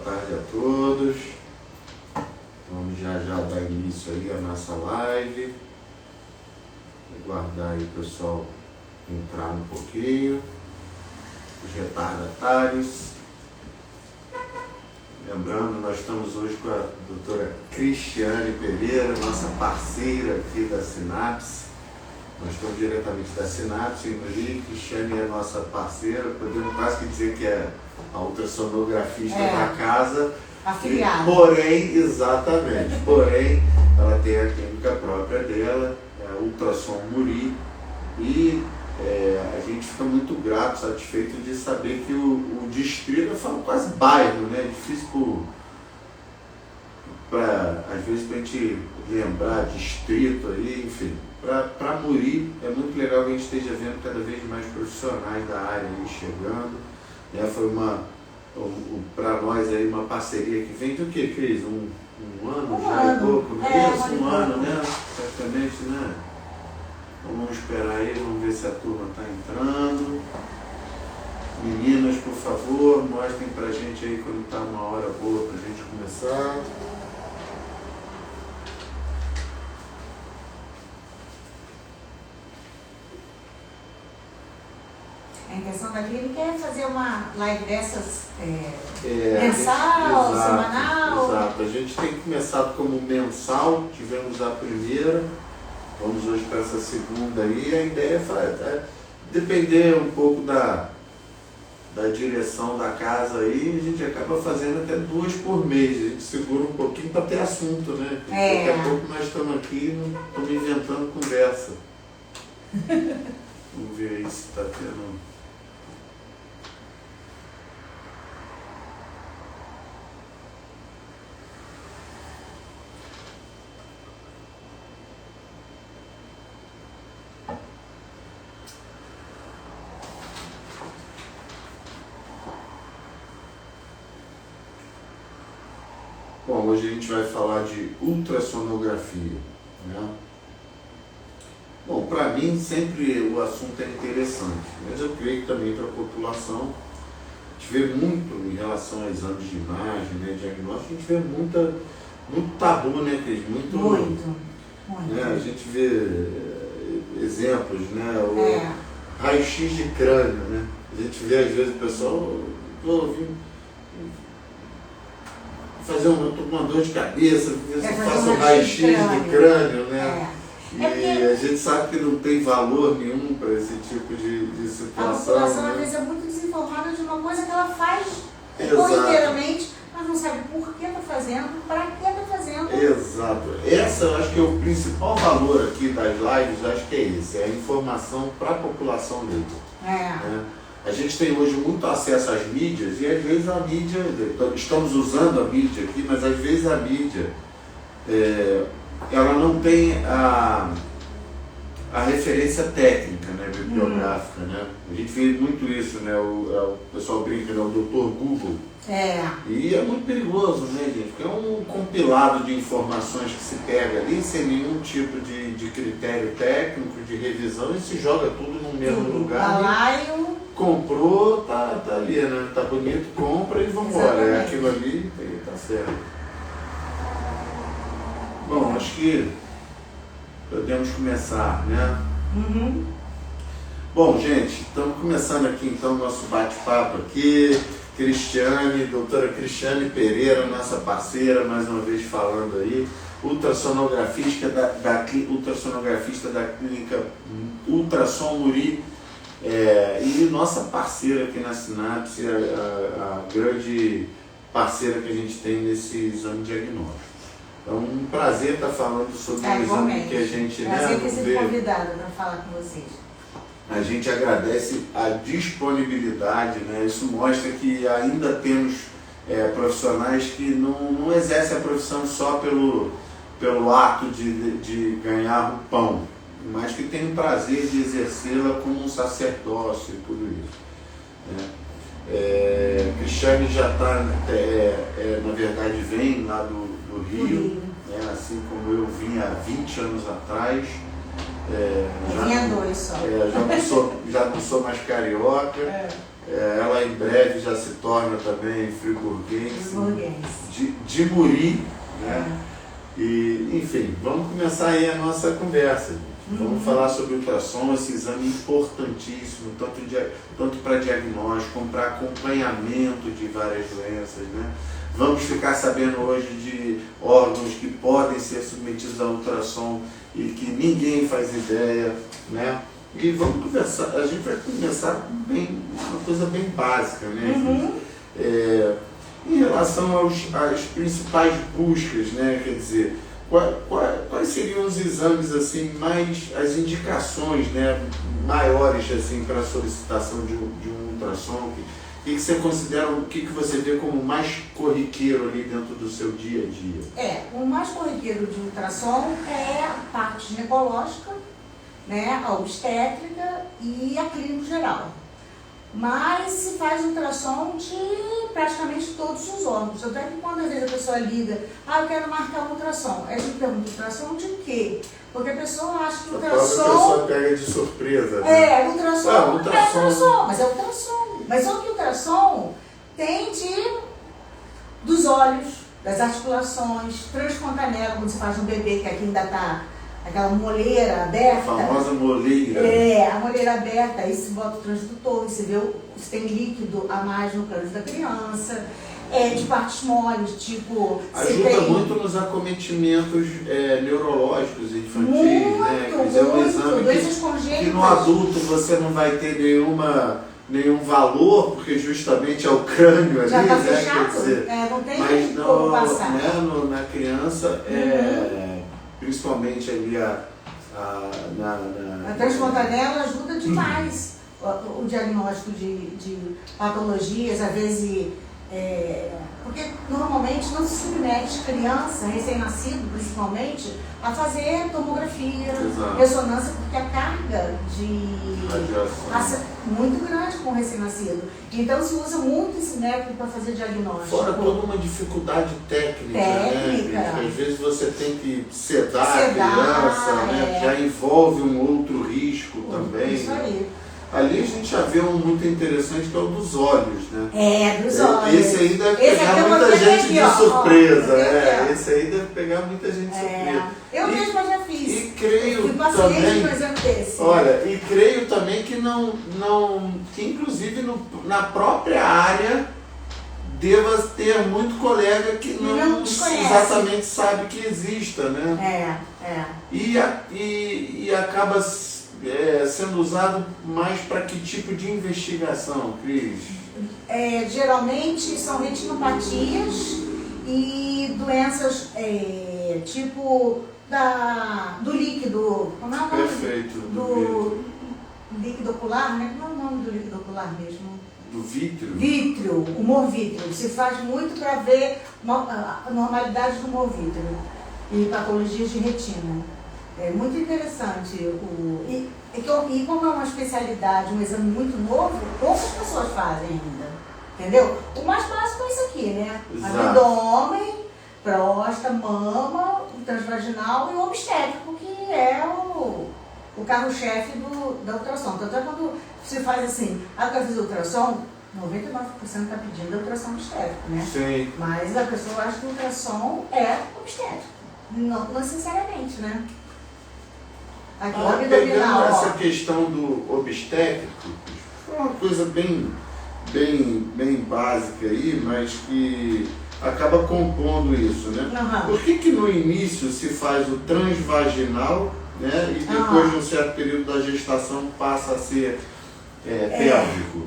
tarde a todos. Vamos já dar início aí à nossa live. Vou aguardar aí o pessoal entrar um pouquinho. Os retardatários. Lembrando, nós estamos hoje com a doutora Cristiane Pereira, nossa parceira aqui da Sinapse. Nós estamos diretamente da Sinapse, e Cristiane é nossa parceira, podemos quase que dizer que é a ultrassonografista da casa. Afiliada. Porém, exatamente, porém, ela tem a clínica própria dela, a Ultrassom Muri, e a gente fica muito grato, satisfeito de saber que o distrito, eu falo quase bairro, né? É difícil às vezes para a gente lembrar distrito aí, enfim. Para Muri é muito legal que a gente esteja vendo cada vez mais profissionais da área aí chegando. Foi para nós aí uma parceria que vem do que, Cris? Um ano já é pouco, não é isso? Um ano, né? Certamente, né? Então vamos esperar aí, vamos ver se a turma está entrando. Meninas, por favor, mostrem pra gente aí quando está uma hora boa pra gente começar. A intenção da clínica é fazer uma live dessas mensal, semanal. Exato, a gente tem começado como mensal, tivemos a primeira, vamos hoje para essa segunda aí, a ideia é depender um pouco da direção da casa aí, a gente acaba fazendo até 2 por mês, a gente segura um pouquinho para ter assunto, né? Daqui a pouco nós estamos aqui, estamos inventando conversa. Vamos ver aí se está tendo... Bom, hoje a gente vai falar de ultrassonografia, né? Bom, para mim sempre o assunto é interessante, mas eu creio que também para a população, a gente vê muito em relação a exames de imagem, né, diagnóstico, a gente vê muito tabu, né, Cris? Muito. Né, a gente vê exemplos, né, o raio-x de crânio, né? A gente vê às vezes o pessoal, eu tô com uma dor de cabeça, faço um raio-x de crânio, né? E a gente sabe que não tem valor nenhum para esse tipo de situação. A população, né? às vezes, é muito desinformada de uma coisa que ela faz corriqueiramente, mas não sabe por que está fazendo, para que está fazendo. Exato. Essa eu acho que é o principal valor aqui das lives, acho que é esse, é a informação para a população leiga. Né? A gente tem hoje muito acesso às mídias e às vezes a mídia, estamos usando a mídia aqui, mas às vezes a mídia ela não tem a referência técnica, né, bibliográfica, né? A gente vê muito isso, né? O pessoal brinca, né, o Dr. Google. E é muito perigoso, né, gente? Porque é um compilado de informações que se pega ali sem nenhum tipo de critério técnico, de revisão, e se joga tudo no mesmo lugar. Comprou, tá ali, né? Tá bonito, compra e vambora. É aquilo ali, tá certo. Bom, acho que podemos começar, né? Bom, gente, estamos começando aqui então o nosso bate-papo aqui. Cristiane, doutora Cristiane Pereira, nossa parceira, mais uma vez falando aí, ultrassonografista ultrassonografista da clínica Ultrassom Muri, e nossa parceira aqui na Sinapse, a grande parceira que a gente tem nesse exame diagnóstico. Então, um prazer estar falando sobre o exame que a gente... Prazer ter sido convidada para falar com vocês. A gente agradece a disponibilidade, né? Isso mostra que ainda temos profissionais que não exercem a profissão só pelo ato de ganhar o pão, mas que têm o prazer de exercê-la como um sacerdócio e tudo isso. Né? Cristiane já está, na verdade, vem lá do Rio, né? Assim como eu vim há 20 anos atrás. Vinha dois só. Já não sou mais carioca. Ela em breve já se torna também friburguense. De Muri, né? E, enfim, vamos começar aí a nossa conversa. Vamos falar sobre ultrassom, esse exame importantíssimo, tanto para diagnóstico como para acompanhamento de várias doenças, né? Vamos ficar sabendo hoje de órgãos que podem ser submetidos a ultrassom e que ninguém faz ideia, né? E vamos conversar, a gente vai começar bem, uma coisa bem básica, né? Em relação às principais buscas, né? Quer dizer, quais seriam os exames assim, mais as indicações, né, maiores assim, para a solicitação de um ultrassom? O que você considera, o que você vê como mais corriqueiro ali dentro do seu dia a dia? O mais corriqueiro de ultrassom é a parte ginecológica, né, a obstétrica e a clínico geral. Mas se faz ultrassom de praticamente todos os órgãos. Até que quando às vezes a pessoa liga, eu quero marcar um ultrassom. A gente pergunta, ultrassom de quê? Porque a pessoa acha que o ultrassom... A pessoa pega de surpresa. Né? Ultrassom é ultrassom, mas é ultrassom. Mas só que o ultrassom tem dos olhos, das articulações, transfontanela, quando você faz um bebê que aqui ainda está aquela moleira aberta. A famosa moleira. A moleira aberta, aí se bota o transdutor, você vê se tem líquido a mais no câncer da criança. De partes moles, tipo... Ajuda muito nos acometimentos neurológicos infantis, né? Quer dizer, é um exame que no adulto você não vai ter nenhum valor, porque justamente é o crânio ali, já tá né? Fechado. Quer dizer, não tem mas como passar. Na criança, principalmente ali a transfontanela ajuda demais o diagnóstico de patologias, às vezes, porque normalmente não se submete criança, recém-nascido principalmente, a fazer tomografia, ressonância, porque a carga de radiação é muito grande com o recém-nascido. Então se usa muito esse método para fazer diagnóstico. Fora toda uma dificuldade técnica. Né? Às vezes você tem que sedar a criança, né? Já envolve um outro risco também. Isso aí. Ali a gente já vê um muito interessante que é o dos olhos, né? Dos olhos. Esse aí deve pegar muita gente de surpresa. Esse aí deve pegar muita gente de surpresa. Eu mesma já fiz. E creio também. E creio também que que inclusive na própria área deva ter muito colega que não exatamente sabe que exista, né? E acaba sendo usado mais para que tipo de investigação, Cris? Geralmente são retinopatias e doenças tipo do líquido. Como é o nome? Perfeito. Do líquido ocular, né? Como é o nome do líquido ocular mesmo? Do vítreo? Vítreo, humor vítreo. Se faz muito para ver a normalidade do humor vítreo e patologias de retina. É muito interessante. E como é uma especialidade, um exame muito novo, poucas pessoas fazem ainda. Entendeu? O mais básico é isso aqui, né? Abdômen, próstata, mama, o transvaginal e o obstétrico, que é o carro-chefe da ultrassom. Tanto é quando se faz assim, eu quero fazer ultrassom, 99% está pedindo ultrassom obstétrico, né? Sim. Mas a pessoa acha que o ultrassom é obstétrico. Não necessariamente, né? Aqui, pegando essa questão do obstétrico, foi uma coisa bem básica aí, mas que acaba compondo isso, né? Por que no início se faz o transvaginal, né? E depois de um certo período da gestação passa a ser pélvico?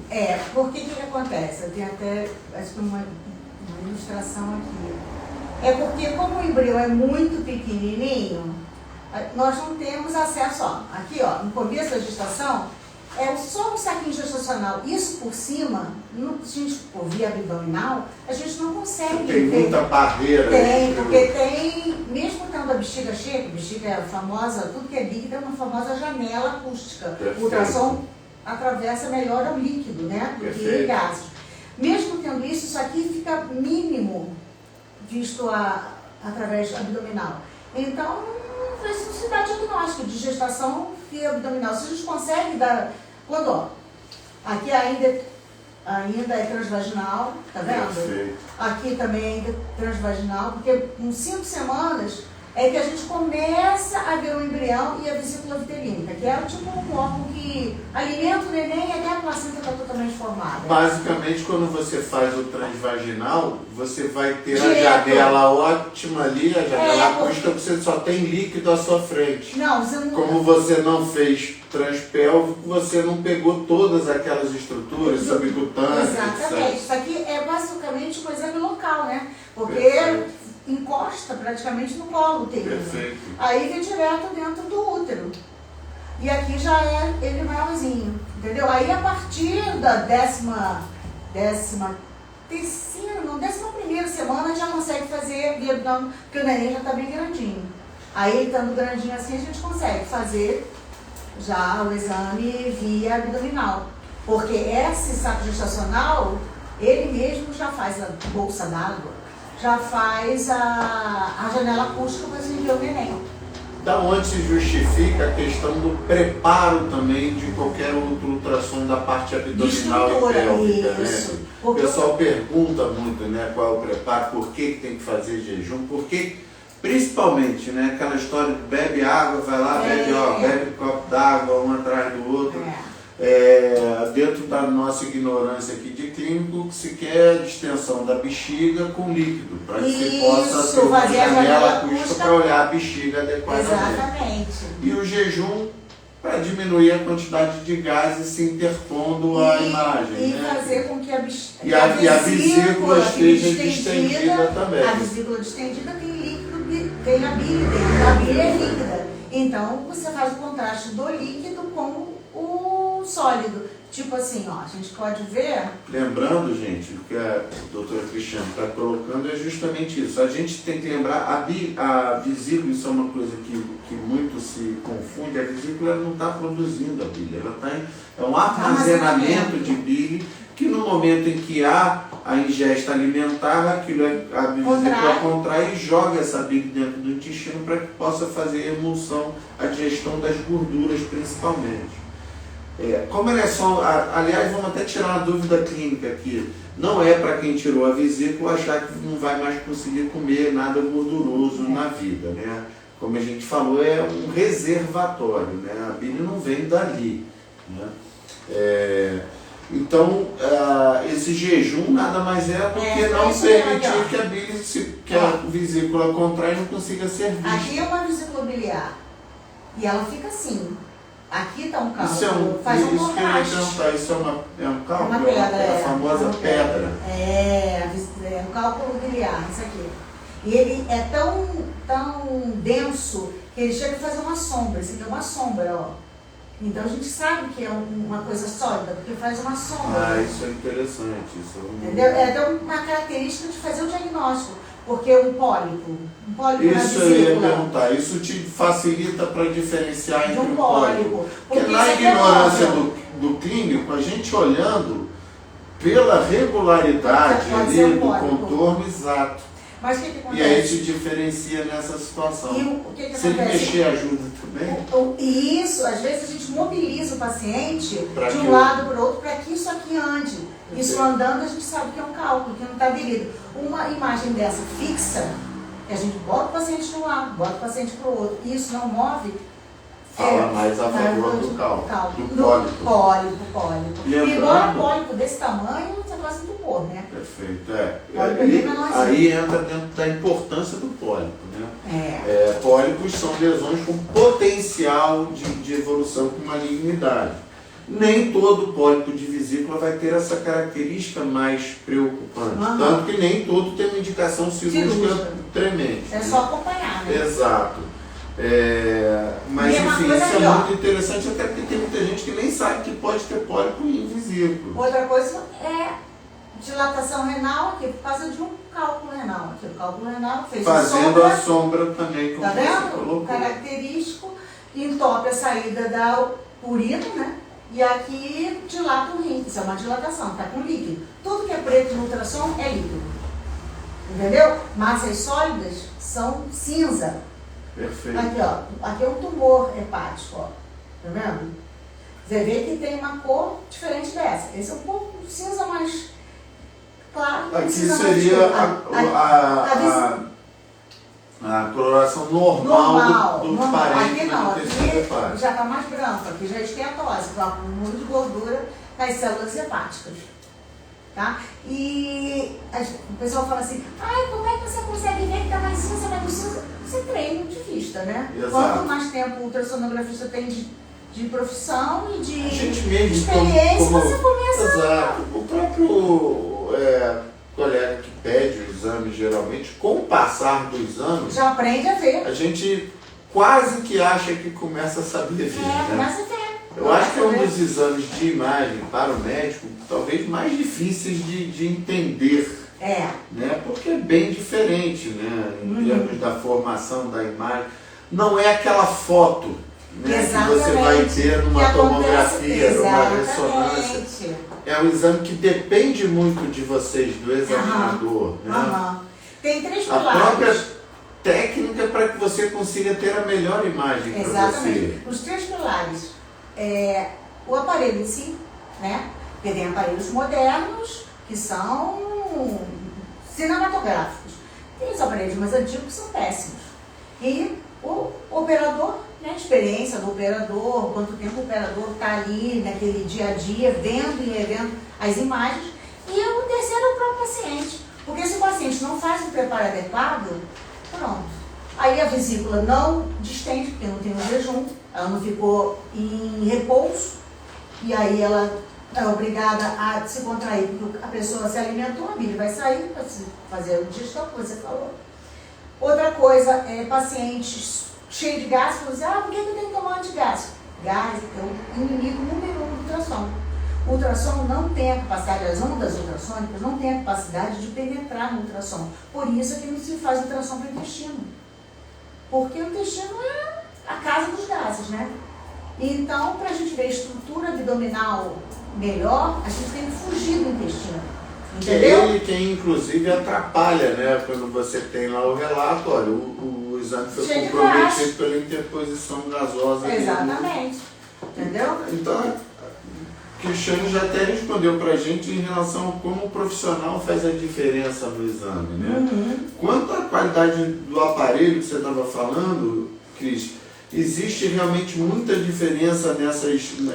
Porque que acontece? Eu tenho até uma ilustração aqui. É porque como o embrião é muito pequenininho, nós não temos acesso, aqui no começo da gestação, só um saquinho gestacional. Isso por cima, se a gente for via abdominal, a gente não consegue. Tem muita barreira. Porque mesmo tendo a bexiga cheia, a bexiga é famosa, tudo que é líquido é uma famosa janela acústica. Perfeito. O ultrassom atravessa melhor o líquido, né? Do que gases. Mesmo tendo isso aqui fica mínimo visto através abdominal. Então, isso se dá diagnóstico de gestação via abdominal. Se a gente consegue dar... Quando, ó, aqui ainda é transvaginal, tá vendo? Perfeito. Aqui também ainda é transvaginal, porque com 5 semanas é que a gente começa a ver o embrião e a vesícula vitelínica, que é tipo um órgão que alimenta o neném e até a placenta está totalmente formada. Basicamente, quando você faz o transvaginal, você vai ter Direto. a janela ótima ali, a janela acústica, porque você só tem líquido à sua frente. não, você não... Como você não fez transpélvico, você não pegou todas aquelas estruturas subcutâneas, Exatamente. etc. Isso aqui é basicamente um exame local, né? Porque Perfeito. encosta praticamente no colo uterino. Perfeito. Aí vem direto dentro do útero. E aqui já é ele maiorzinho, entendeu? Aí a partir da 11ª semana já consegue fazer via abdômen, porque o neném já está bem grandinho. Aí ele estando grandinho assim, a gente consegue fazer já o exame via abdominal. Porque esse saco gestacional, ele mesmo já faz a bolsa d'água, já faz a janela acústica para se ver o neném. Da onde se justifica a questão do preparo também de qualquer outro ultrassom da parte abdominal e pélvica, isso. né? O pessoal pergunta muito, né, qual é o preparo, por que tem que fazer jejum, porque principalmente, né, aquela história de bebe água, vai lá, bebe copo d'água um atrás do outro. Dentro da nossa ignorância aqui de clínico, se quer a distensão da bexiga com líquido, para que se possa ter uma janela acústica para olhar a bexiga adequadamente. Exatamente. E o jejum para diminuir a quantidade de gases se interpondo à imagem. E né? fazer com que a vesícula esteja distendida também. A vesícula distendida tem líquido, tem a bile dentro. A bile é líquida. Então você faz o contraste do líquido com o sólido. Tipo assim, ó, a gente pode ver... Lembrando, gente, o que a doutora Cristiane está colocando é justamente isso. A gente tem que lembrar, a vesícula, isso é uma coisa que muito se confunde, a vesícula não está produzindo a bile, ela é um armazenamento de bile, que no momento em que há a ingesta alimentar, a vesícula contrai e joga essa bile dentro do intestino para que possa fazer a emulsão, a digestão das gorduras principalmente. Como ela é só, aliás, vamos até tirar uma dúvida clínica aqui, não é para quem tirou a vesícula achar que não vai mais conseguir comer nada gorduroso na vida, né? Como a gente falou, é um reservatório, né? A bile não vem dali, né? Então, esse jejum nada mais é do que não permitir que a vesícula contrai e não consiga ser vista. Aqui é uma vesícula biliar e ela fica assim. Aqui está um cálculo, isso que eu ia perguntar, isso é um cálculo? É uma pedra, a famosa pedra. É um cálculo biliar, isso aqui. E ele é tão denso que ele chega a fazer uma sombra, isso aqui é uma sombra, ó. Então a gente sabe que é uma coisa sólida, porque faz uma sombra. Isso é interessante. Entendeu? É uma característica de fazer o diagnóstico. Porque um pólipo na vesícula... Isso eu ia perguntar, isso te facilita para diferenciar entre um pólipo. Porque na ignorância do clínico, a gente olhando pela regularidade ali do contorno exato. Mas o que acontece? E aí se diferencia nessa situação. Se ele mexer, ajuda também? Isso, às vezes a gente mobiliza o paciente de um lado para o outro para que isso aqui ande. Isso andando, a gente sabe que é um cálculo, que não está aderido. Uma imagem dessa fixa, a gente bota o paciente de um lado, bota o paciente para o outro, e isso não move. Fala mais a favor do cálculo, do pólipo. E embora pólipo desse tamanho, você quase muito pôr, né? Perfeito, aí entra dentro da importância do pólipo, né? Pólipos são lesões com potencial de evolução com malignidade. Nem todo pólipo de vesícula vai ter essa característica mais preocupante. Tanto que nem todo tem uma indicação cirúrgica tremente. É só acompanhar, né? Exato. Mas enfim, isso é muito interessante, até porque tem muita gente que nem sabe que pode ter pólipo em vesícula. Outra coisa é dilatação renal, aqui por causa de um cálculo renal. Aqui o cálculo renal fez fazendo a sombra também, como tá vendo? Você colocou. Característico, entope a saída da urina, né? E aqui dilata o rim, isso é uma dilatação, está com líquido. Tudo que é preto no ultrassom é líquido. Entendeu? Massas sólidas são cinza. Perfeito. Aqui, ó. Aqui é um tumor hepático, ó. Tá vendo? Você vê que tem uma cor diferente dessa. Esse é um pouco cinza mais claro. Aqui seria a coloração normal do parente. Aqui não, aqui já está mais branco, aqui já é estetose, com acúmulo de gordura nas células hepáticas. Tá? E o pessoal fala assim, como é que você consegue ver que está mais cinza, mais do cinza? Você treina de vista, né? Exato. Quanto mais tempo o ultrassonografista tem de profissão e de experiência, você começa... Exato. O próprio colega que pede o exame, geralmente, com o passar dos anos... Já aprende a ver. A gente quase que acha que começa a saber ver, né? Começa a ver. Eu acho que é um dos exames de imagem para o médico, talvez mais difíceis de entender. Né? Porque é bem diferente, né? Em termos da formação da imagem. Não é aquela foto, né, que você vai ter numa tomografia, numa ressonância. É um exame que depende muito de vocês, do examinador. Né? Tem 3 pilares. A própria técnica para que você consiga ter a melhor imagem para você. Exatamente. Os 3 pilares. O aparelho em si, né? Porque tem aparelhos modernos que são cinematográficos. Tem os aparelhos mais antigos que são péssimos. E o operador, né? A experiência do operador, quanto tempo o operador está ali naquele dia a dia, vendo e revendo as imagens. E o terceiro é o próprio paciente. Porque se o paciente não faz um preparo adequado, pronto. Aí a vesícula não distende, porque não tem um jejum, ela não ficou em repouso, e aí ela é obrigada a se contrair, porque a pessoa se alimentou, a bile vai sair para fazer a digestão, como você falou. Outra coisa, pacientes cheios de gás, falam assim, por que eu tenho que tomar antigástrico? Gás é o inimigo número 1 do ultrassom. O ultrassom não tem a capacidade, as ondas ultrassônicas não têm a capacidade de penetrar no ultrassom. Por isso é que não se faz ultrassom para o intestino. Porque o intestino é a casa dos gases, né? Então, para a gente ver a estrutura abdominal melhor, a gente tem que fugir do intestino. Entendeu? Ele quem, inclusive, atrapalha, né? Quando você tem lá o relato, olha, o exame foi comprometido pela interposição gasosa. Exatamente. Entendeu? Então, o Cristiano já até respondeu pra gente em relação a como o profissional faz a diferença no exame, né? Quanto à qualidade do aparelho que você estava falando, Cris, existe realmente muita diferença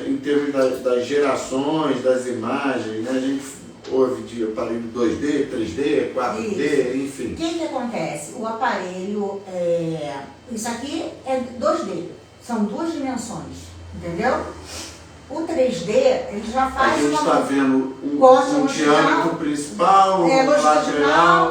em termos das gerações, das imagens, né? A gente ouve de aparelho 2D, 3D, 4D, enfim. O que acontece? O aparelho, isso aqui é 2D, são 2 dimensões, entendeu? O 3D, ele já faz a gente está vendo um diâmetro principal, um lateral.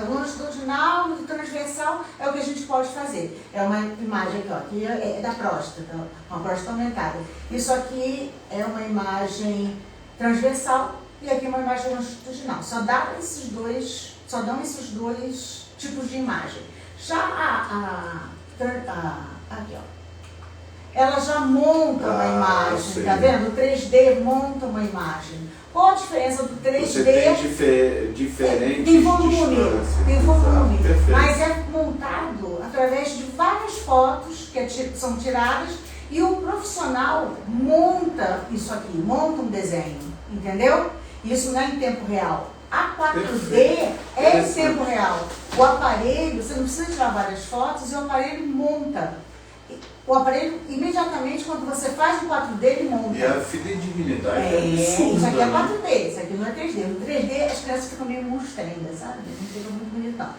Longitudinal, transversal, é o que a gente pode fazer. É uma imagem aqui, ó, que é da próstata, uma próstata aumentada. Isso aqui é uma imagem transversal e aqui uma imagem longitudinal. Só dão esses dois tipos de imagem. Já aqui, ó. Ela já monta uma imagem, tá vendo? O 3D monta uma imagem. Qual a diferença do 3D? Você tem diferentes tem volume, mas é montado através de várias fotos que são tiradas e o profissional monta isso aqui, monta um desenho, entendeu? Isso não é em tempo real. A 4D é em tempo real. O aparelho, você não precisa tirar várias fotos e o aparelho monta. O aparelho, imediatamente, quando você faz o 4D, ele monta. E a fidedignidade é absurda. Isso aqui é 4D, isso aqui não é 3D. No 3D, as crianças ficam meio monstrengas, sabe? Não fica muito bonitão.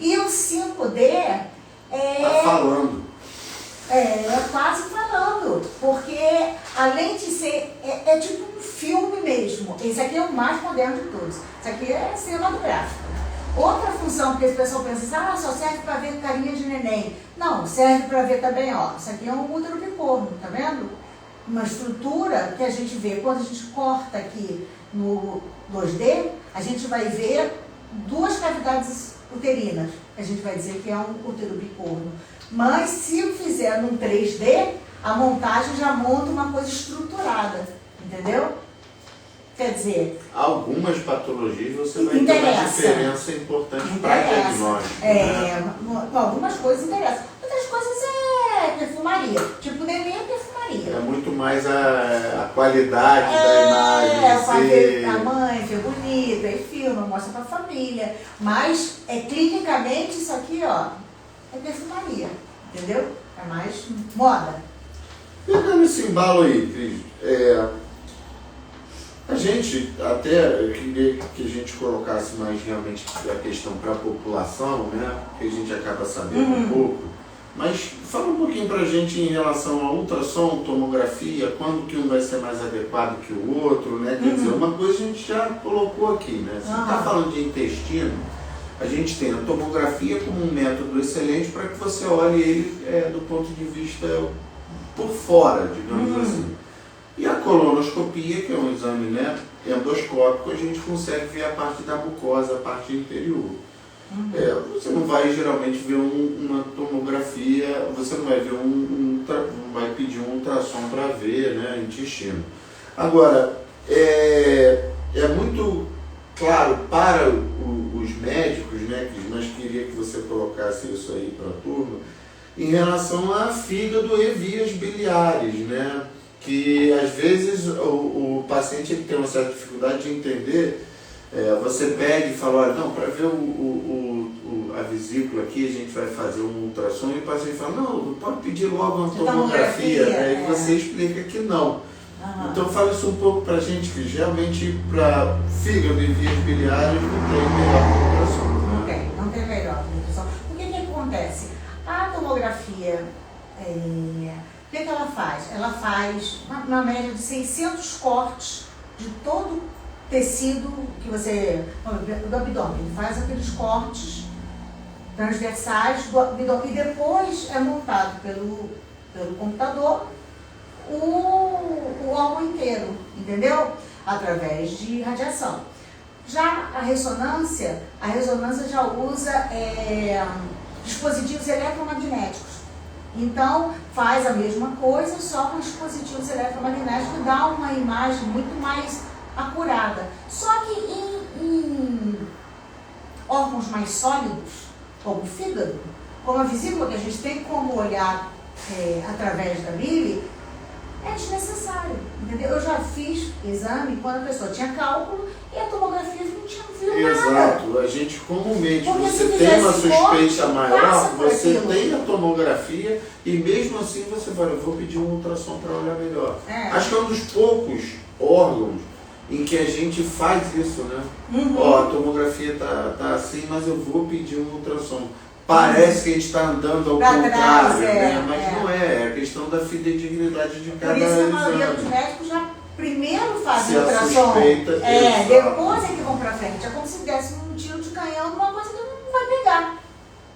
E o 5D Tá falando. É quase falando, porque além de ser, é tipo um filme mesmo. Esse aqui é o mais moderno de todos. Isso aqui é cinematográfico. Outra função que esse pessoal pensa assim, só serve para ver carinha de neném. Não, serve para ver também, ó. Isso aqui é um útero bicorno, tá vendo? Uma estrutura que a gente vê, quando a gente corta aqui no 2D, a gente vai ver 2 cavidades uterinas. A gente vai dizer que é um útero bicorno. Mas se fizer num 3D, a montagem já monta uma coisa estruturada, entendeu? Quer dizer... Algumas patologias você vai ter uma diferença importante para diagnóstico. Algumas coisas interessam. Outras coisas é perfumaria. Tipo, neném é perfumaria. É muito mais a qualidade da imagem. Pode ver a mãe, ver bonita, e filma, mostra pra família. Mas, clinicamente, isso aqui, ó, é perfumaria, entendeu? É mais moda. Pegando esse embalo aí, Cris, a gente até queria que a gente colocasse mais realmente a questão para a população, né? Que a gente acaba sabendo um pouco. Mas fala um pouquinho pra gente em relação a ultrassom, tomografia, quando que um vai ser mais adequado que o outro, né? Quer dizer, uma coisa a gente já colocou aqui, né? Se está falando de intestino, a gente tem a tomografia como um método excelente para que você olhe ele do ponto de vista por fora, digamos assim. E a colonoscopia, que é um exame, né, endoscópico, a gente consegue ver a parte da mucosa, a parte inferior. Você não vai geralmente ver uma tomografia, você não vai ver não vai pedir um ultrassom para ver, né, intestino. Agora, é muito claro para os médicos, né, mas queria que você colocasse isso aí para a turma, em relação a fígado e vias biliares, né, que às vezes o paciente ele tem uma certa dificuldade de entender. Você pega e fala, olha, não, para ver a vesícula aqui a gente vai fazer um ultrassom, e o paciente fala, não, pode pedir logo uma tomografia, né? E você explica que não. Então fala isso um pouco para a gente, que geralmente para fígado e vias biliares não tem melhor ultrassom. Não tem melhor ultrassom. O que acontece? A tomografia, o que ela faz? Ela faz uma média de 600 cortes de todo o tecido que você, do abdômen, faz aqueles cortes transversais do abdômen e depois é montado pelo computador o órgão inteiro, entendeu? Através de radiação. Já a ressonância já usa dispositivos eletromagnéticos. Então, faz a mesma coisa, só com dispositivos eletromagnéticos, dá uma imagem muito mais acurada. Só que em órgãos mais sólidos, como o fígado, como a vesícula, que a gente tem como olhar através da bile, é desnecessário, entendeu? Eu já fiz exame quando a pessoa tinha cálculo e a tomografia não tinha viu nada. Exato, a gente como médico, você tem uma suspeita maior, você tem a tomografia e mesmo assim você fala, eu vou pedir um ultrassom para olhar melhor. Acho que é um dos poucos órgãos em que a gente faz isso, né? A tomografia tá assim, mas eu vou pedir um ultrassom. Parece que a gente está andando ao contrário, né? Mas não é a questão da fidedignidade de cada exame. Por isso que a maioria dos médicos já primeiro fazem ultrassom. Depois é que vão para frente. É como se desse um tiro de canhão numa coisa que não vai pegar,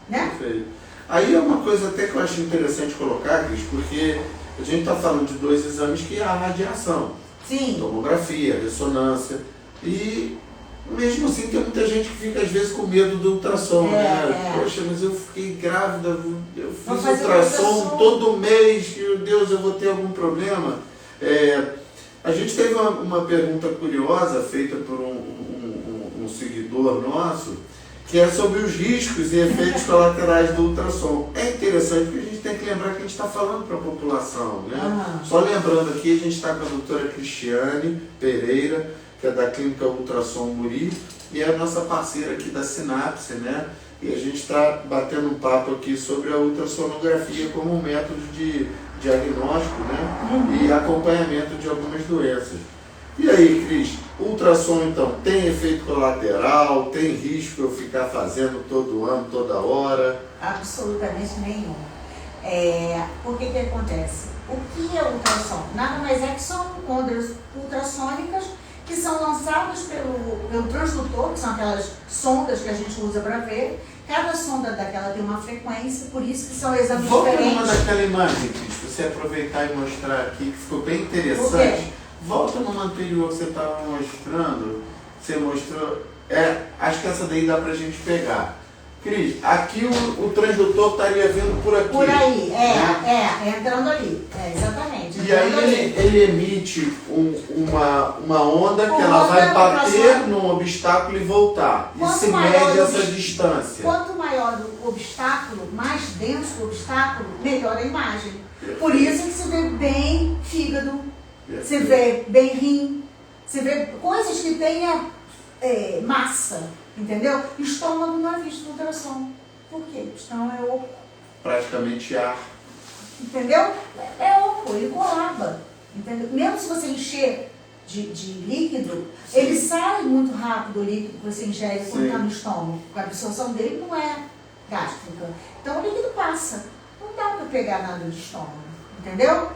né? Perfeito. Aí é uma coisa até que eu acho interessante colocar, Cris, porque a gente está falando de dois exames que há radiação. Sim. Tomografia, ressonância. E mesmo assim tem muita gente que fica às vezes com medo do ultrassom, né? Poxa, mas eu fiquei grávida, eu fiz ultrassom todo mês, meu Deus, eu vou ter algum problema? A gente teve uma pergunta curiosa feita por um seguidor nosso, que é sobre os riscos e efeitos colaterais do ultrassom. É interessante porque a gente tem que lembrar que a gente está falando para a população, né? Só lembrando aqui, a gente está com a doutora Cristiane Pereira, que é da Clínica Ultrassom Muri, e é a nossa parceira aqui da Sinapse, né? E a gente está batendo um papo aqui sobre a ultrassonografia como um método de diagnóstico, né? E acompanhamento de algumas doenças. E aí, Cris, ultrassom então tem efeito colateral, tem risco eu ficar fazendo todo ano, toda hora? Absolutamente nenhum. O que acontece? O que é ultrassom? Nada mais é que são ondas ultrassônicas que são lançadas pelo transdutor, que são aquelas sondas que a gente usa para ver. Cada sonda daquela tem uma frequência, por isso que são exames diferentes. Volta numa daquela imagem, Cris, você aproveitar e mostrar aqui, que ficou bem interessante. Volta numa anterior que você estava mostrando, você mostrou, acho que essa daí dá pra gente pegar. Cris, aqui o transdutor estaria vindo por aqui. Por aí, entrando ali, exatamente. E aí ele emite uma onda que ela vai bater num obstáculo e voltar. E se mede essa distância. Quanto maior o obstáculo, mais denso o obstáculo, melhor a imagem. Por isso que se vê bem fígado, se vê bem rim, se vê coisas que tenha massa, entendeu? Estômago não é visto no ultrassom. Por quê? O estômago é oco. Praticamente ar. Entendeu? É oco, ele colaba. Entendeu? Mesmo se você encher de líquido, sim, ele sai muito rápido, o líquido que você ingere quando está no estômago. A absorção dele não é gástrica. Então o líquido passa. Não dá para pegar nada de estômago. Entendeu?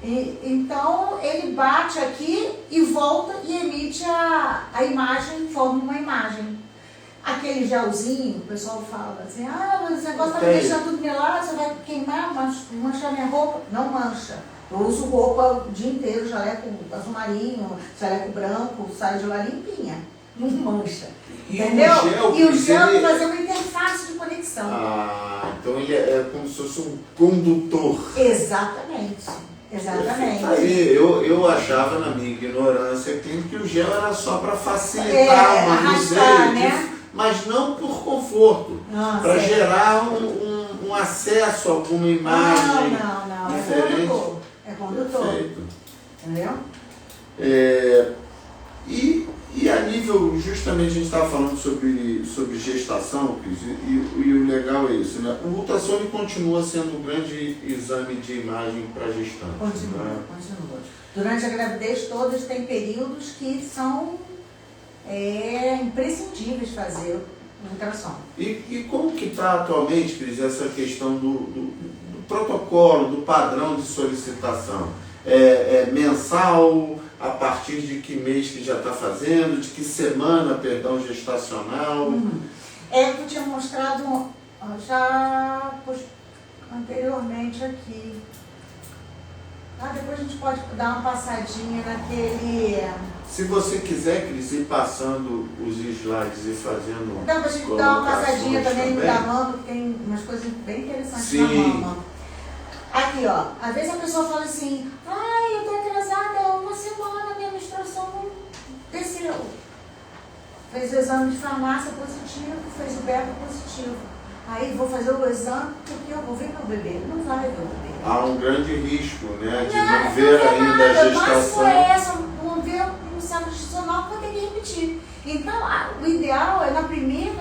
Então ele bate aqui e volta e emite a imagem, forma uma imagem. Aquele gelzinho, o pessoal fala assim, mas esse negócio está me deixando tudo melado, você vai queimar, manchar minha roupa. Não mancha. Eu uso roupa o dia inteiro, jaleco azul marinho, jaleco branco, saio de lá limpinha. Não mancha. Entendeu? E o gel vai fazer uma interface de conexão. Então ele é como se fosse um condutor. Exatamente. Exatamente. Aí, eu achava na minha ignorância que o gel era só para facilitar o manuseio, né? Mas não por conforto, para gerar um acesso a alguma imagem diferente. É condutor. Perfeito. Entendeu? E a nível, justamente a gente estava falando sobre gestação, Cris, e o legal é isso, né? O ultrassom ele continua sendo um grande exame de imagem para gestante. Continua, né? Continua. Durante a gravidez todas tem períodos que são imprescindíveis fazer o ultrassom. E como que está atualmente, Cris, essa questão do protocolo, do padrão de solicitação? É mensal? A partir de que mês que já está fazendo? De que semana, perdão, gestacional? Eu tinha mostrado já anteriormente aqui. Depois a gente pode dar uma passadinha naquele... Se você quiser, Cris, ir passando os slides e fazendo... Dá pra gente dar uma passadinha também da mama, porque tem umas coisas bem interessantes. Sim. Na mama. Aqui, ó. Às vezes a pessoa fala assim, eu tô atrasada há uma semana, minha menstruação não desceu. Fez o exame de farmácia positivo, fez o beta positivo. Aí vou fazer o exame porque eu vou ver meu bebê. Não vai ver o bebê. Há um grande risco, né, de não ver ainda a gestação. Não ver no centro gestacional, vou ter que repetir. Então, o ideal é na primeira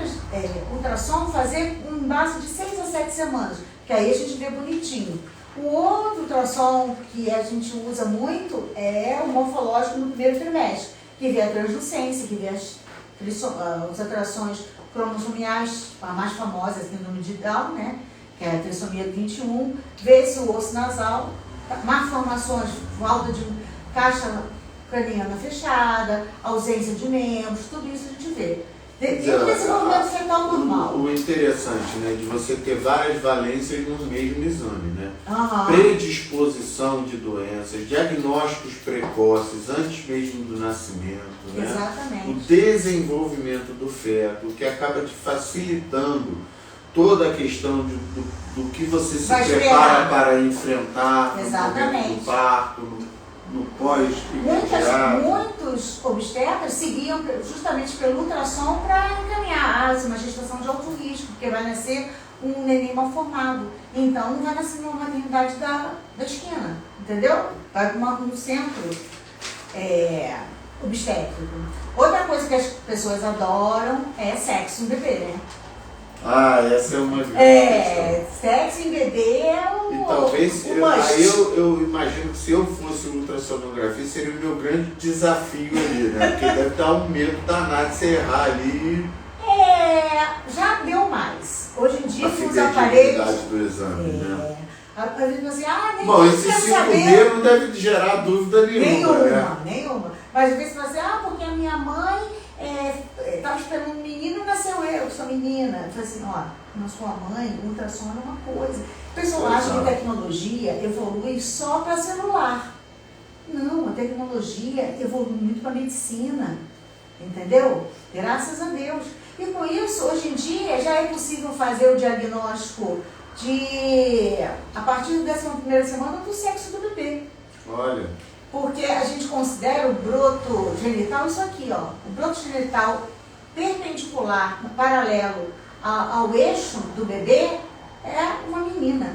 ultrassom fazer um base de 6 a 7 semanas, que aí a gente vê bonitinho. O outro ultrassom que a gente usa muito é o morfológico no primeiro trimestre, que vê a translucência, que vê as alterações cromossomiais, a mais famosa, a síndrome de Down, né? Que é a trissomia 21, vê se o osso nasal, malformações, falta de caixa craniana fechada, ausência de membros, tudo isso a gente vê. E o desenvolvimento fetal normal. O interessante, né, de você ter várias valências no mesmo exame, né? Uhum. Predisposição de doenças, diagnósticos precoces antes mesmo do nascimento, né? Exatamente. O desenvolvimento do feto, que acaba te facilitando toda a questão do que você se prepara para enfrentar no momento do parto, no pós-imediato. Muitos obstetras seguiam justamente pelo ultrassom para encaminhar uma gestação de alto risco, porque vai nascer um neném mal formado. Então não vai nascer numa maternidade da esquina, entendeu? Vai para um centro obstétrico. Outra coisa que as pessoas adoram é sexo em bebê, né? Essa é uma grande questão. Sexo em bebê é o... E talvez, eu imagino que se eu fosse ultrassonografia, seria o meu grande desafio ali, né? Porque deve dar um medo danado de você errar ali. Já deu mais. Hoje em dia, com os aparelhos... do exame, né? Às vezes você, bom, esse 5D não deve gerar dúvida nenhuma. Nenhuma. Mas às vezes você fala assim, porque a minha mãe estava esperando um menino e nasceu eu, sou menina. Eu falei assim, na sua mãe, o ultrassom é uma coisa. O pessoal acha que a tecnologia evolui só para celular. Não, a tecnologia evolui muito para a medicina. Entendeu? Graças a Deus. E com isso, hoje em dia, já é possível fazer o diagnóstico a partir da 11ª semana do sexo do bebê. Olha. Porque a gente considera o broto genital isso aqui, ó. O broto genital perpendicular, paralelo ao eixo do bebê, é uma menina.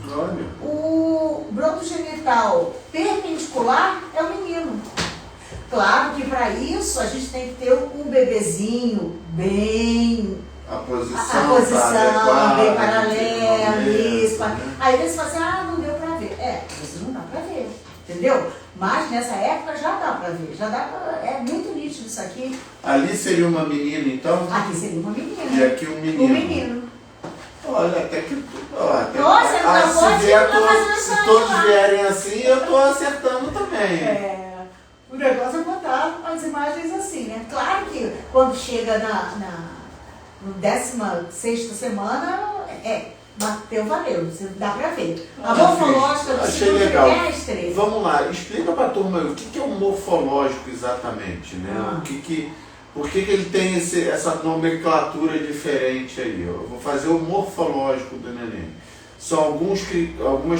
Olha. O broto genital perpendicular é o menino. Claro que para isso a gente tem que ter um bebezinho bem... A posição bem paralela, isso. Né? Aí eles falam assim, não deu para ver. Isso não dá para ver, entendeu? Mas nessa época já dá para ver, é muito nítido isso aqui. Ali seria uma menina, então? Aqui seria uma menina. E aqui um menino. Um menino. Olha, até que... Nossa, se todos vierem assim, eu estou acertando também. O negócio é botar as imagens assim, né? Claro que quando chega no 16ª semana, bateu, valeu, dá pra ver. A morfológica do segundo trimestre... Vamos lá, explica pra turma o que é o morfológico exatamente, né? Por que ele tem essa nomenclatura diferente aí? Eu vou fazer o morfológico do neném. São algumas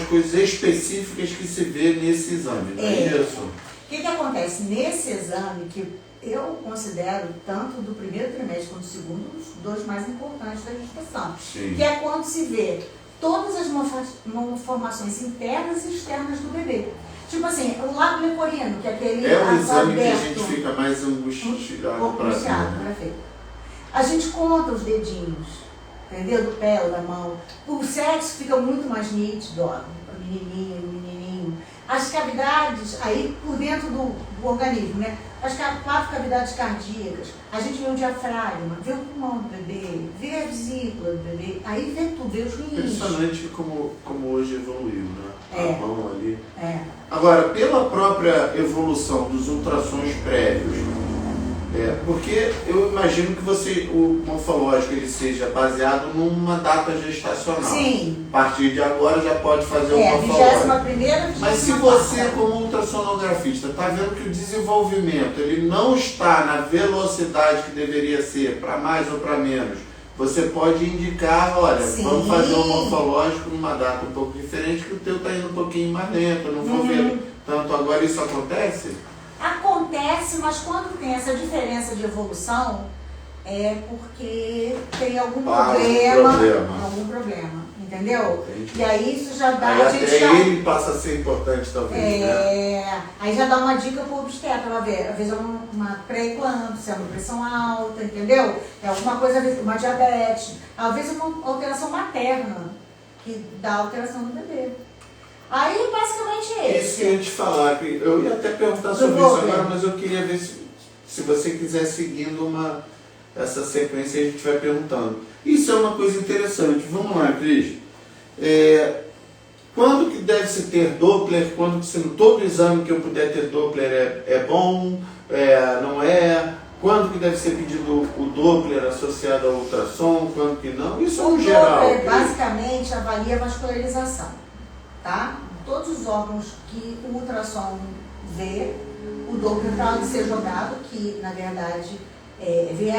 coisas específicas que se vê nesse exame, não é isso? O que acontece? Nesse exame, que eu considero tanto do primeiro trimestre quanto do segundo, os dois mais importantes da gestação, que é quando se vê todas as malformações internas e externas do bebê. Tipo assim, o lábio leporino, que é aquele o exame aberto, que a gente fica mais angustiado para ver. A gente conta os dedinhos, entendeu? Do pé ou da mão. O sexo fica muito mais nítido, ó, menininho. As cavidades, aí por dentro do organismo, né? As 4 cavidades cardíacas, a gente vê o diafragma, vê o pulmão do bebê, vê a vesícula do bebê, aí vê tudo, vê os rins. Impressionante como hoje evoluiu, né? A mão ali. Agora, pela própria evolução dos ultrassons prévios, porque eu imagino que o morfológico ele seja baseado numa data gestacional. Sim. A partir de agora já pode fazer o morfológico. 21ª, Mas se você, como ultrassonografista, está vendo que o desenvolvimento ele não está na velocidade que deveria ser, para mais ou para menos, você pode indicar, olha, vamos fazer um morfológico numa data um pouco diferente, que o teu está indo um pouquinho mais lento, eu não vou ver tanto agora. Isso acontece? Acontece, mas quando tem essa diferença de evolução, é porque tem algum problema, entendeu? Entendi. E aí isso já dá... ele passa a ser importante, talvez, né? Aí já dá uma dica para o obstetra, para ver. Às vezes é uma pré-eclâmpsia, uma pressão alta, entendeu? É alguma coisa, uma diabetes. Às vezes uma alteração materna, que dá alteração no bebê. Aí, basicamente, Isso que eu ia te falar, eu ia até perguntar sobre isso agora, mas eu queria ver se você quiser seguindo essa sequência, a gente vai perguntando. Isso é uma coisa interessante. Vamos lá, Cris. Quando que deve se ter Doppler? Quando que todo exame que eu puder ter Doppler é bom? Não é? Quando que deve ser pedido o Doppler associado ao ultrassom? Quando que não? Isso é um geral. O Doppler basicamente avalia a vascularização, tá? Todos os órgãos que o ultrassom vê, o Doppler pode ser jogado, que na verdade vê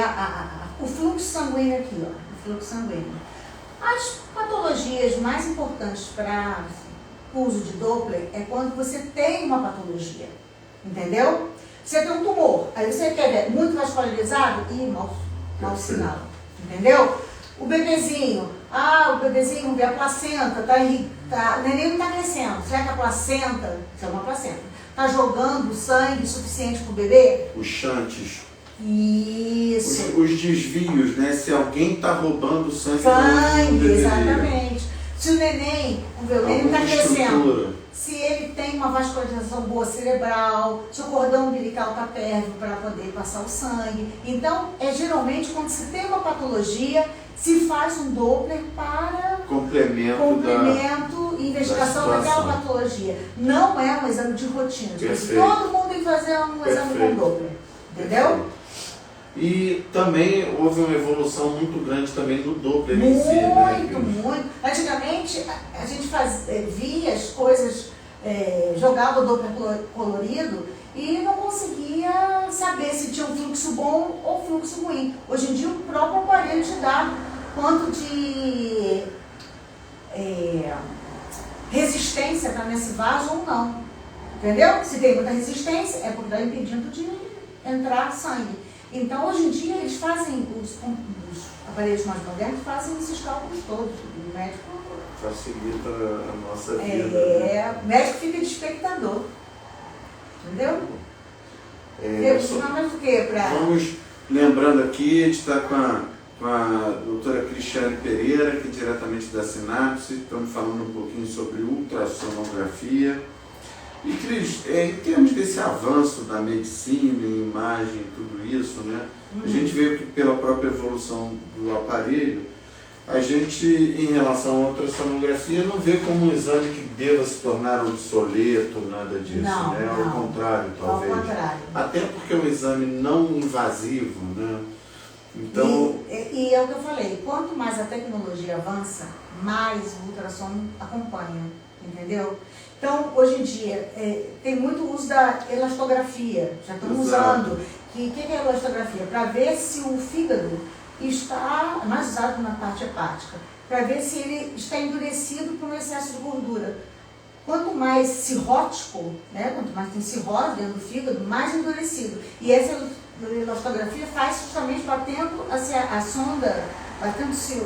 o fluxo sanguíneo aqui, ó, o fluxo sanguíneo. As patologias mais importantes para o uso de Doppler é quando você tem uma patologia, entendeu? Você tem um tumor, aí você quer ver muito vascularizado e mau sinal, entendeu? O bebezinho, vê a placenta, o neném não está crescendo, será que a placenta, isso é uma placenta, está jogando sangue suficiente para o bebê? Os chantes. Isso. Os desvios, né? Se alguém está roubando sangue exatamente. Se o neném não está crescendo, se ele tem uma vascularização boa cerebral, se o cordão umbilical está pérvio para poder passar o sangue. Então, geralmente, quando se tem uma patologia, se faz um Doppler para complemento e investigação daquela patologia. Não é um exame de rotina. Todo mundo tem que fazer um exame com Doppler. Entendeu? E também houve uma evolução muito grande também no Doppler em si, né? Muito. Antigamente, a gente via as coisas, jogava o Doppler colorido e não conseguia saber se tinha um fluxo bom ou fluxo ruim. Hoje em dia, o próprio aparelho te dá quanto de resistência está nesse vaso ou não. Entendeu? Se tem muita resistência, é porque está impedindo de entrar sangue. Então, hoje em dia, eles fazem, os aparelhos mais modernos fazem esses cálculos todos. O médico facilita a nossa vida. O médico fica de espectador. Entendeu? Mas o quê? Vamos lembrando aqui, a gente está com a doutora Cristiane Pereira, que é diretamente da Sinapse. Estamos falando um pouquinho sobre ultrassonografia. E, Cris, em termos desse avanço da medicina, imagem, tudo isso, né? A gente vê que pela própria evolução do aparelho, a gente, em relação à ultrassonografia, não vê como um exame que deva se tornar obsoleto, nada disso, não, né? Não. Ao contrário, talvez. Ao contrário. Até porque é um exame não invasivo, né? Então... E é o que eu falei, quanto mais a tecnologia avança, mais o ultrassom acompanha, entendeu? Então, hoje em dia, tem muito uso da elastografia, já estamos usando. O que é a elastografia? Para ver se o fígado está, mais usado na parte hepática, para ver se ele está endurecido por um excesso de gordura. Quanto mais cirrótico, né, quanto mais tem cirrose dentro do fígado, mais endurecido. E essa elastografia faz justamente batendo a sonda, batendo-se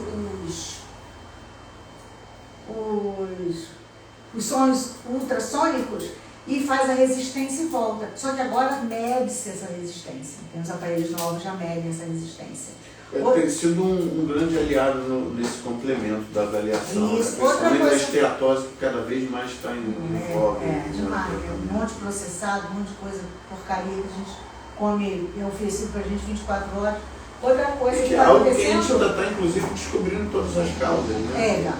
os sons ultrassônicos e faz a resistência em volta. Só que agora mede-se essa resistência. Tem os aparelhos novos já medem essa resistência. Tem sido um grande aliado nesse complemento da avaliação, isso. Né? Principalmente a esteatose, que cada vez mais está em voga. Demais. Um monte de processado, um monte de coisa porcaria que a gente come e é oferecido para a gente 24 horas. Outra coisa que está acontecendo... que a gente ainda está, inclusive, descobrindo todas as causas, né?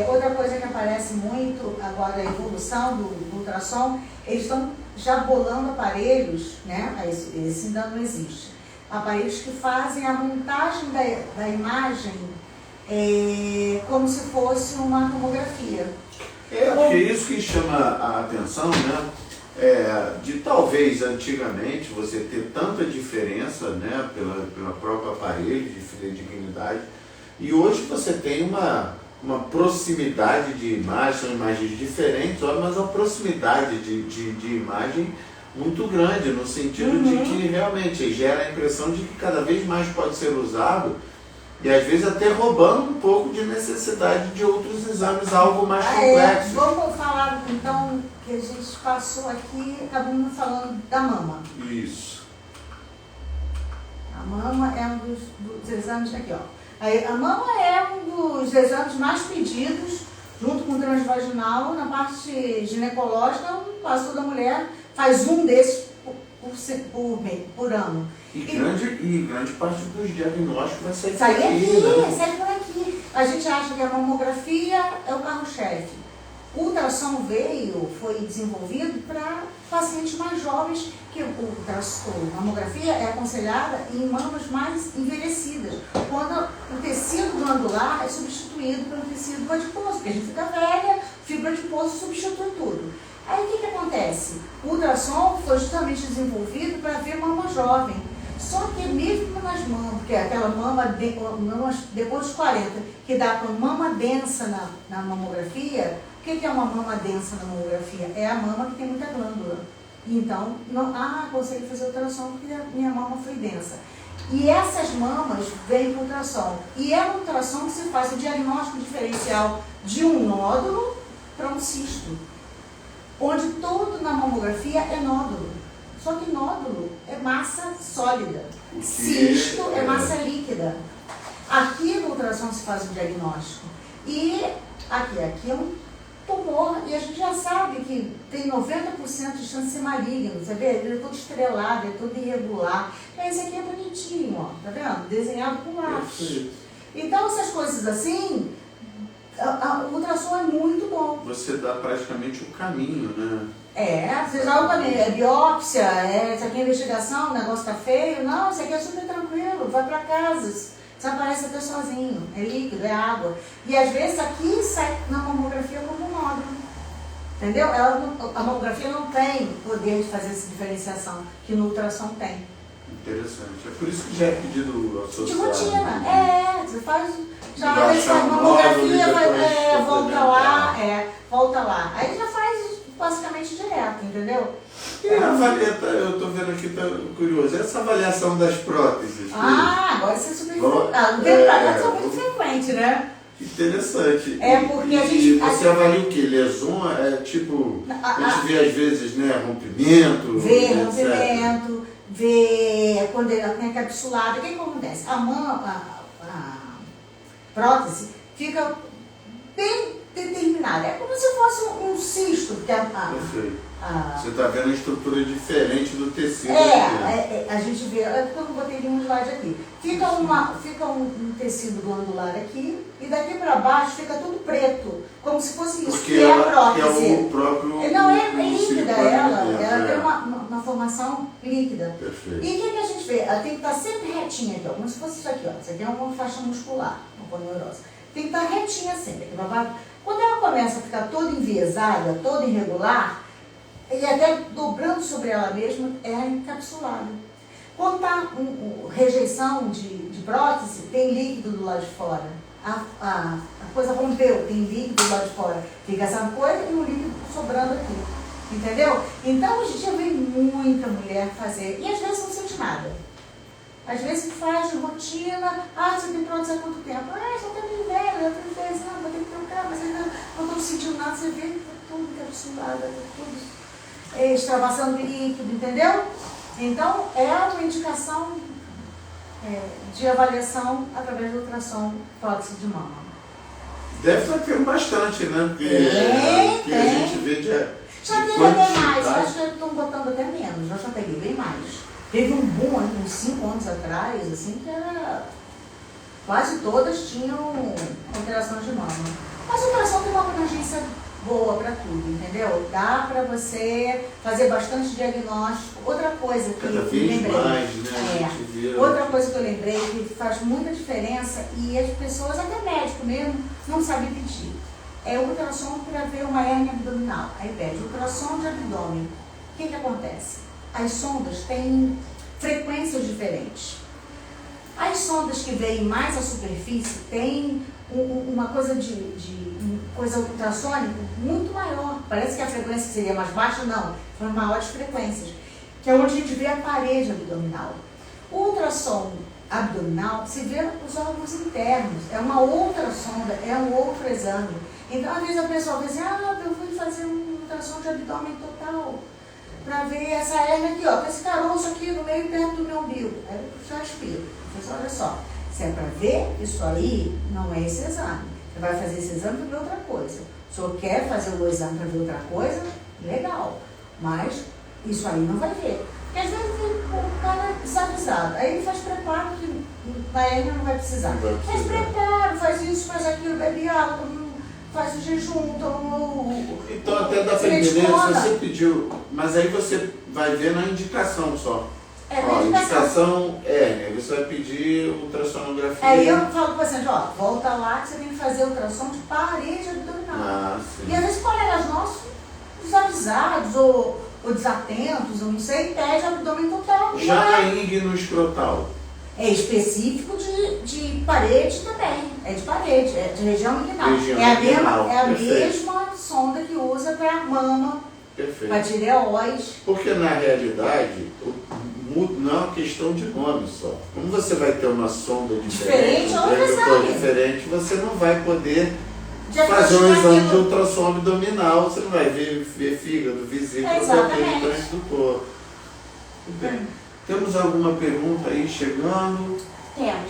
Outra coisa que aparece muito agora, a evolução do ultrassom, eles estão já bolando aparelhos, né? Esse ainda não existe. Aparelhos que fazem a montagem da imagem como se fosse uma tomografia. Porque isso que chama a atenção, né? De talvez antigamente você ter tanta diferença, né? Pela própria aparelho de fidedignidade, e hoje você tem uma proximidade de imagem, são imagens diferentes, mas uma proximidade de imagem muito grande, no sentido de que realmente gera a impressão de que cada vez mais pode ser usado e às vezes até roubando um pouco de necessidade de outros exames, algo mais complexo. Vamos falar então que a gente passou aqui, acabamos falando da mama. Isso. A mama é um dos exames aqui, ó. A mama é um dos exames mais pedidos, junto com o transvaginal, na parte ginecológica. Quase toda mulher faz um desses por ano. E grande parte dos diagnósticos vai sair sai por aqui, né? Sai por aqui. A gente acha que a mamografia é o carro-chefe. O ultrassom foi desenvolvido para pacientes mais jovens, que a mamografia é aconselhada em mamas mais envelhecidas, quando o tecido glandular é substituído pelo tecido adiposo, porque a gente fica velha, fibra adiposa substitui tudo. Aí o que acontece? O ultrassom foi justamente desenvolvido para ver mama jovem. Só que mesmo nas mamas, que é aquela mama depois dos 40, que dá para mama densa na mamografia. O que é uma mama densa na mamografia? É a mama que tem muita glândula. Então, consegui fazer ultrassom porque a minha mama foi densa. E essas mamas vêm para o ultrassom. E é no ultrassom que se faz o diagnóstico diferencial de um nódulo para um cisto. Onde tudo na mamografia é nódulo. Só que nódulo é massa sólida. Cisto é massa líquida. Aqui no ultrassom se faz o diagnóstico. E aqui é um tumor. E a gente já sabe que tem 90% de chance de ser maligno. Você vê? Ele é todo estrelado, é todo irregular. Esse aqui é bonitinho, ó. Tá vendo? Desenhado com lápis. Então, essas coisas assim, o ultrassom é muito bom. Você dá praticamente o caminho, né? Você dá o caminho. É biópsia, isso aqui é investigação, o negócio tá feio. Não, isso aqui é super tranquilo, vai para casa. Você aparece até sozinho, é líquido, é água. E às vezes aqui sai na mamografia como um nódulo. Entendeu? A mamografia não tem poder de fazer essa diferenciação, que no ultrassom tem. Interessante. É por isso que já é pedido associado. De rotina. Você faz. Já faz mamografia, volta lá. Aí já faz basicamente direto, entendeu? E a avaliação, eu estou vendo aqui, tá curioso, essa avaliação das próteses. Agora isso é super frequente. É muito frequente, né? Interessante. Porque a gente. E você avalia o quê? Lesão? Tipo, a gente vê às vezes, né, rompimento. Rompimento, vê quando ela tem encapsulada. O que acontece? A prótese fica bem determinada. É como se fosse um cisto. Você está vendo a estrutura diferente do tecido. A gente vê, porque eu não botei nenhum slide aqui. Fica um tecido glandular aqui e daqui para baixo fica tudo preto, como se fosse isso, porque é a prótese. Que é o próprio. Não, é líquida ela tem uma formação líquida. Perfeito. E o que a gente vê? Ela tem que estar sempre retinha aqui, como se fosse isso aqui, Isso aqui é uma faixa muscular, uma poneurose. Tem que estar retinha sempre. Quando ela começa a ficar toda enviesada, toda irregular, e até dobrando sobre ela mesma, é encapsulada. Quando está rejeição de prótese, tem líquido do lado de fora. A coisa rompeu, tem líquido do lado de fora. Fica essa coisa e o líquido sobrando aqui. Entendeu? Então, a gente já vê muita mulher fazer. E às vezes não sente nada. Às vezes faz de rotina. Você tem prótese há quanto tempo? Já está bem velha, já tem 10 anos, vou ter que trocar, mas ainda não estou sentindo nada. Você vê que está tudo encapsulado, está tudo extravasação de líquido, entendeu? Então, é uma indicação de avaliação através do ultrassom prótese de mama. Deve estar tendo bastante, né? Porque a gente vê de já teve até mais, eu acho que estão botando até menos, eu já peguei bem mais. Teve um boom uns 5 anos atrás, assim, que era... Quase todas tinham alterações de mama. Mas o ultrassom tem uma abrangência boa para tudo, entendeu? Dá para você fazer bastante diagnóstico. Outra coisa que eu lembrei, mais, né? Outra coisa que eu lembrei que faz muita diferença e as pessoas, até médico mesmo, não sabem pedir. É o ultrassom para ver uma hérnia abdominal. Aí pede ultrassom de abdômen. O que acontece? As sondas têm frequências diferentes. As sondas que veem mais à superfície têm uma coisa coisa ultrassônica muito maior. Parece que a frequência seria mais baixa, não. São maiores frequências. Que é onde a gente vê a parede abdominal. O ultrassom abdominal se vê os órgãos internos. É uma outra sonda, é um outro exame. Então, às vezes a pessoa diz assim, eu fui fazer um ultrassom de abdômen total para ver essa hérnia aqui, com esse caroço aqui no meio perto do meu umbigo. Aí eu já explico. Olha só, se é para ver isso aí, não é esse exame. Você vai fazer esse exame para ver outra coisa. Se o senhor quer fazer o exame para ver outra coisa, legal. Mas isso aí não vai ver. Porque às vezes o cara é desavisado. Aí ele faz preparo que na hérnia não vai precisar. Faz preparo, faz isso, faz aquilo, bebe água, faz o jejum, toma o... Então até dá para entender, se você pediu, mas aí você vai ver na indicação só. Indicação hérnia, você vai pedir ultrassonografia. Aí eu falo para o paciente, volta lá que você tem que fazer ultrassom de parede abdominal. E às vezes colegas nossos, desavisados ou desatentos, eu não sei, pede abdômen total. Já a ígno escrotal? É específico de parede também, é de parede, é de região inguinal. É a mesma sonda que usa para mama, para tireoide. Porque na realidade, não é uma questão de nome só. Como você vai ter uma sonda diferente, você não vai poder fazer um exame de ultrassom abdominal, você não vai ver fígado, vesícula, diferente do corpo. Bem, temos alguma pergunta aí chegando?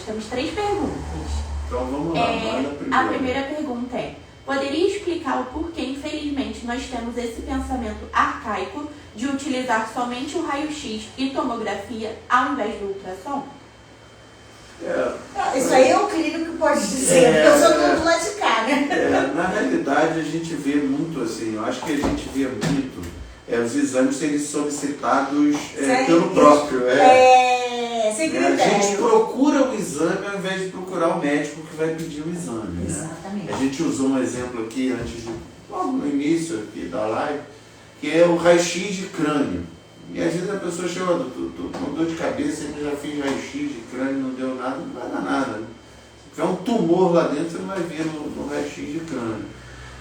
Temos 3 perguntas. Então vamos lá, a primeira pergunta é: poderia explicar o porquê, infelizmente, nós temos esse pensamento arcaico de utilizar somente o raio-x e tomografia ao invés do ultrassom? Isso aí é o clínico que pode dizer, porque eu sou do lado de cá, né? Na realidade, a gente vê muito assim, eu acho que a gente vê muito os exames serem solicitados pelo próprio. Sem critério. A gente procura o exame ao invés de procurar o médico que vai pedir o exame. Exatamente. Né? A gente usou um exemplo aqui logo no início aqui da live, que é o raio-x de crânio. E às vezes a pessoa chega, tô com dor de cabeça, eu já fiz raio-x de crânio, não deu nada, não vai dar nada. Se tiver um tumor lá dentro, você não vai ver no raio-x de crânio.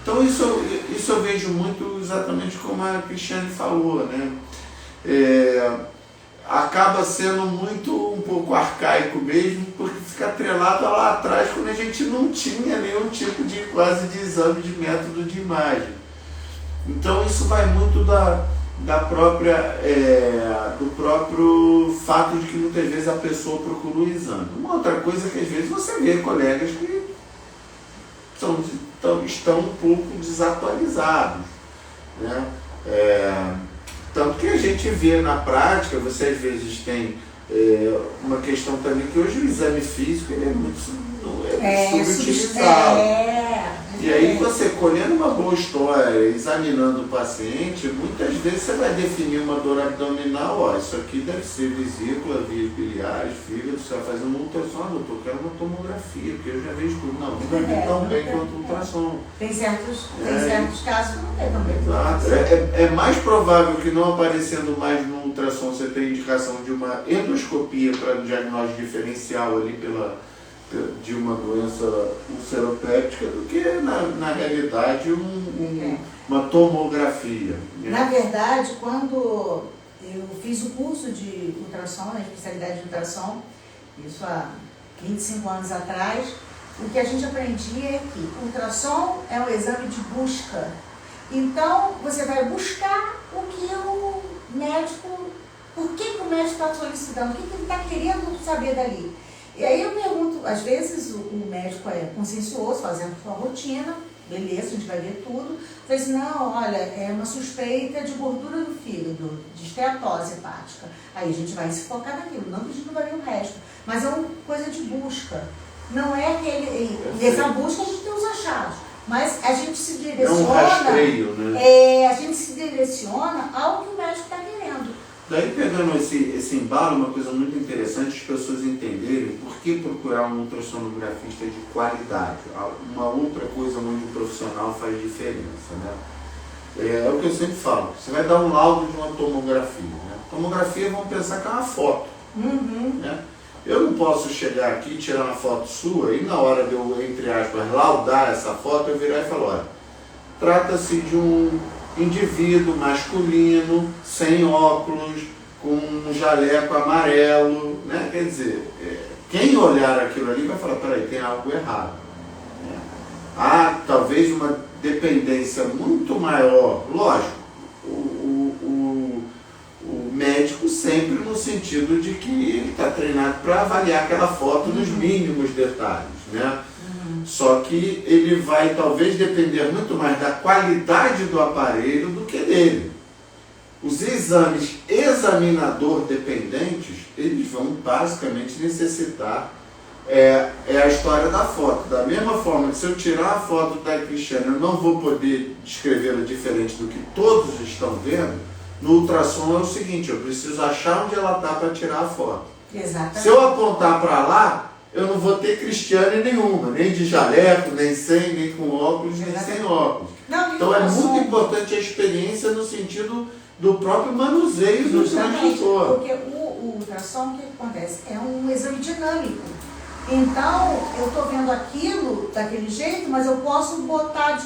Então isso eu vejo muito exatamente como a Cristiane falou, né? Acaba sendo um pouco arcaico mesmo, porque fica atrelado lá atrás, quando a gente não tinha nenhum tipo de quase de exame de método de imagem. Então isso vai muito do próprio fato de que muitas vezes a pessoa procura o exame. Uma outra coisa é que às vezes você vê colegas que estão um pouco desatualizados, né? Tanto que a gente vê na prática, você às vezes tem uma questão também que hoje o exame físico ele é muito subutilizado. E aí você colhendo uma boa história, examinando o paciente, muitas vezes você vai definir uma dor abdominal, isso aqui deve ser vesícula, vias biliares, fígado, você vai fazer uma ultrassom, doutor, eu quero uma tomografia, porque eu já vejo tudo. Não vai ver tão bem quanto ultrassom. Tem certos casos que não tem também. Exato. É mais provável que não aparecendo mais no ultrassom você tenha indicação de uma endoscopia para um diagnóstico diferencial ali de uma doença ulceropéptica do que, na realidade, uma tomografia. Né? Na verdade, quando eu fiz o curso de ultrassom, a especialidade de ultrassom, isso há 25 anos atrás, o que a gente aprendia é que o ultrassom é um exame de busca. Então, você vai buscar o que o médico, por que o médico está solicitando, o que ele está querendo saber dali. E aí eu pergunto, às vezes o médico é consciencioso, fazendo sua rotina, beleza, a gente vai ver tudo. Falei assim, não, olha, é uma suspeita de gordura do fígado, de esteatose hepática. Aí a gente vai se focar naquilo, não que a gente não vai ver o resto. Mas é uma coisa de busca. Não é aquele... Nessa busca a gente tem os achados. Mas a gente se direciona... É um rastreio, né? A gente se direciona ao que o médico está querendo. Daí, pegando esse embalo, uma coisa muito interessante, as pessoas entenderem por que procurar um ultrassonografista de qualidade. Uma outra coisa onde o profissional faz diferença, né? É o que eu sempre falo, você vai dar um laudo de uma tomografia. Né? Tomografia, vamos pensar que é uma foto. Né? Eu não posso chegar aqui, tirar uma foto sua e na hora de eu, entre aspas, laudar essa foto, eu virar e falar, olha, trata-se de um indivíduo masculino, sem óculos, com um jaleco amarelo, né? Quer dizer, quem olhar aquilo ali vai falar, peraí, tem algo errado. Né? Há talvez uma dependência muito maior, lógico, o médico sempre no sentido de que ele está treinado para avaliar aquela foto nos mínimos detalhes, né? Só que ele vai talvez depender muito mais da qualidade do aparelho do que dele. Os exames examinador dependentes, eles vão basicamente necessitar a história da foto. Da mesma forma que se eu tirar a foto da Cristiane, eu não vou poder descrevê-la diferente do que todos estão vendo, no ultrassom é o seguinte, eu preciso achar onde ela está para tirar a foto. Exatamente. Se eu apontar para lá, eu não vou ter Cristiane nenhuma, nem de jaleco, nem sem, nem com óculos, nem sem óculos. Não, então é muito importante a experiência no sentido do próprio manuseio do transdutor. Porque o ultrassom, o que acontece? É um exame dinâmico. Então, eu estou vendo aquilo daquele jeito, mas eu posso botar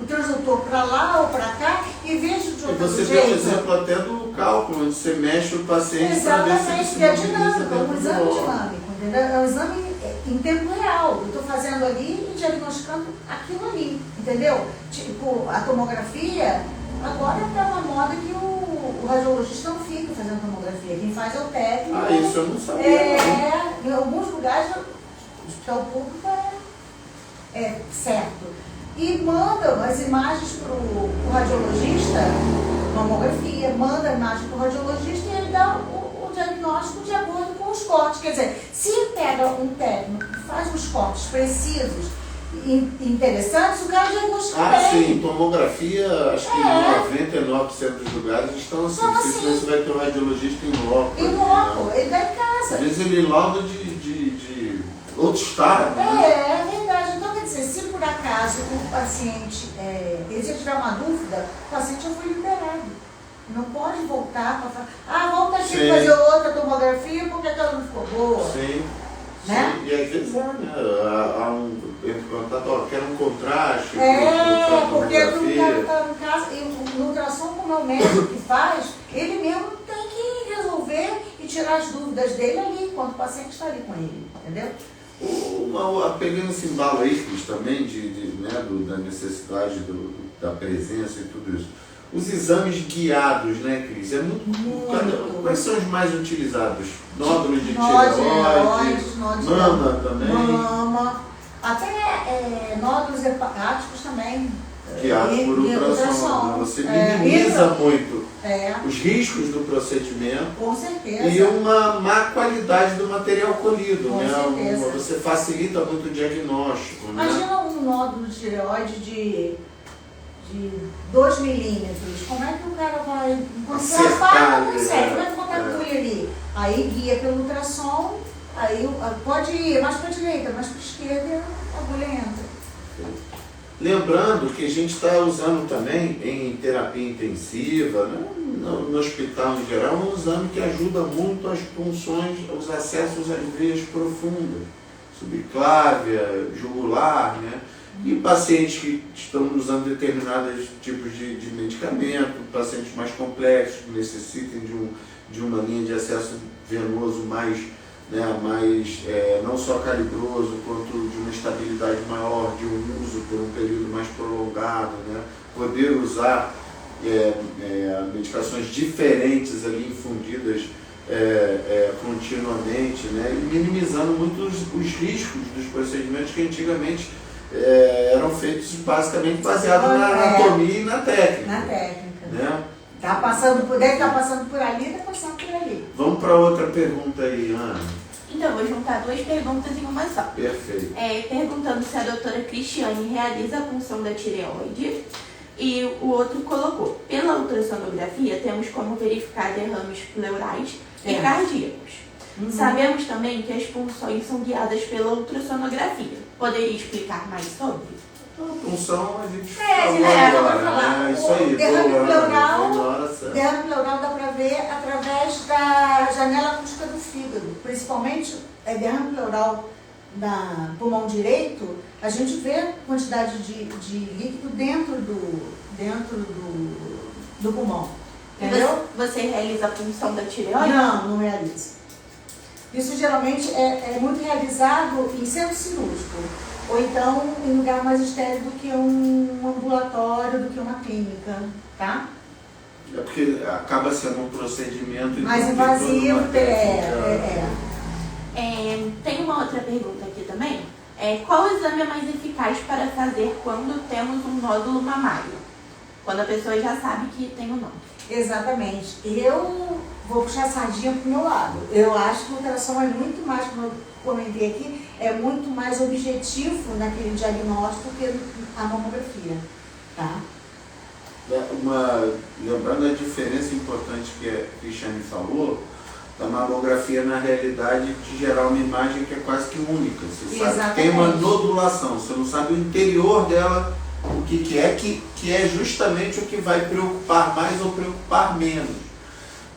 o transdutor para lá ou para cá e vejo de outro jeito. E você tem um exemplo até do cálculo, onde você mexe o paciente para ver se ele se é dinâmico, é um exame dinâmico. É um exame em tempo real. Eu estou fazendo ali e diagnosticando aquilo ali, entendeu? Tipo, a tomografia, agora é uma moda que o radiologista não fica fazendo tomografia. Quem faz é o técnico. Ah, isso eu não sabia. Em alguns lugares, o hospital público é certo. E mandam as imagens para o radiologista, tomografia, manda a imagem para o radiologista e ele dá o diagnóstico de acordo com os cortes. Quer dizer, se pega um técnico que faz os cortes precisos e interessantes, o cara diagnostica bem. Sim, tomografia, acho que em 99% dos lugares estão assim. Então, se você vai ter um radiologista em loco. Em loco, ele vai em casa. Às vezes ele lauda de outro estado. É verdade. Então, quer dizer, se por acaso o paciente, ele já tiver uma dúvida, o paciente já foi liberado. Não pode voltar para falar, volta aqui para fazer outra tomografia porque aquela não ficou boa. Sim. né? Sim, e às vezes quer um contraste. Porque o cara está em casa, e o ultrassom, como é o médico que faz, ele mesmo tem que resolver e tirar as dúvidas dele ali, enquanto o paciente está ali com ele, entendeu? Pegando esse embalo aí, Cris, também da necessidade da presença e tudo isso. Os exames guiados, né, Cris? Quais são os mais utilizados? Nódulos de tireoide, mama também? Mama, até nódulos hepáticos também. Guiados por ultrassom. Você minimiza muito os riscos do procedimento. Com certeza. E uma má qualidade do material colhido. Com certeza. Você facilita muito o diagnóstico. Imagina um nódulo de tireoide de 2 milímetros. Como é que o cara vai acertar? Não consegue. Como é que botar a agulha ali? Aí guia pelo ultrassom, aí pode ir mais para a direita, mais para a esquerda, a agulha entra. Lembrando que a gente está usando também em terapia intensiva, né? No hospital em geral, um exame que ajuda muito as punções, os acessos às veias profundas, subclávia, jugular, né? E pacientes que estão usando determinados tipos de medicamento, pacientes mais complexos, que necessitem de uma linha de acesso venoso mais, não só calibroso, quanto de uma estabilidade maior, de um uso por um período mais prolongado, né? Poder usar medicações diferentes ali, infundidas continuamente, né? E minimizando muito os riscos dos procedimentos que antigamente eram feitos basicamente baseados na anatomia e na técnica. Na técnica. Né? Deve estar passando por ali, está passando por ali. Vamos para outra pergunta aí, Ana. Então, vou juntar 2 perguntas em uma só. Perfeito. Perguntando se a doutora Cristiane realiza a punção da tireoide. E o outro colocou: pela ultrassonografia, temos como verificar derrames pleurais e cardíacos. Sabemos também que as punções são guiadas pela ultrassonografia. Poderia explicar mais sobre? A punção a gente falou agora, né? Isso aí, derrame pleural dá para ver através da janela acústica do fígado. Principalmente, derrame pleural da pulmão direito, a gente vê a quantidade de líquido dentro do pulmão. Entendeu? Você realiza a punção da tireoide? Não realiza. Isso geralmente é muito realizado em centro cirúrgico, ou então em lugar mais estéril do que um ambulatório, do que uma clínica, tá? É porque acaba sendo um procedimento mais invasivo. Tem uma outra pergunta aqui também. Qual exame é mais eficaz para fazer quando temos um nódulo mamário? Quando a pessoa já sabe que tem um nódulo. Exatamente. Eu vou puxar a sardinha pro meu lado. Eu acho que o ultrassom é muito mais, como eu comentei aqui, é muito mais objetivo naquele diagnóstico que a mamografia, tá? Lembrando a diferença importante que a Cristiane falou, da mamografia na realidade de gerar uma imagem que é quase que única. Você sabe que tem uma nodulação, você não sabe o interior dela, o que é justamente o que vai preocupar mais ou preocupar menos.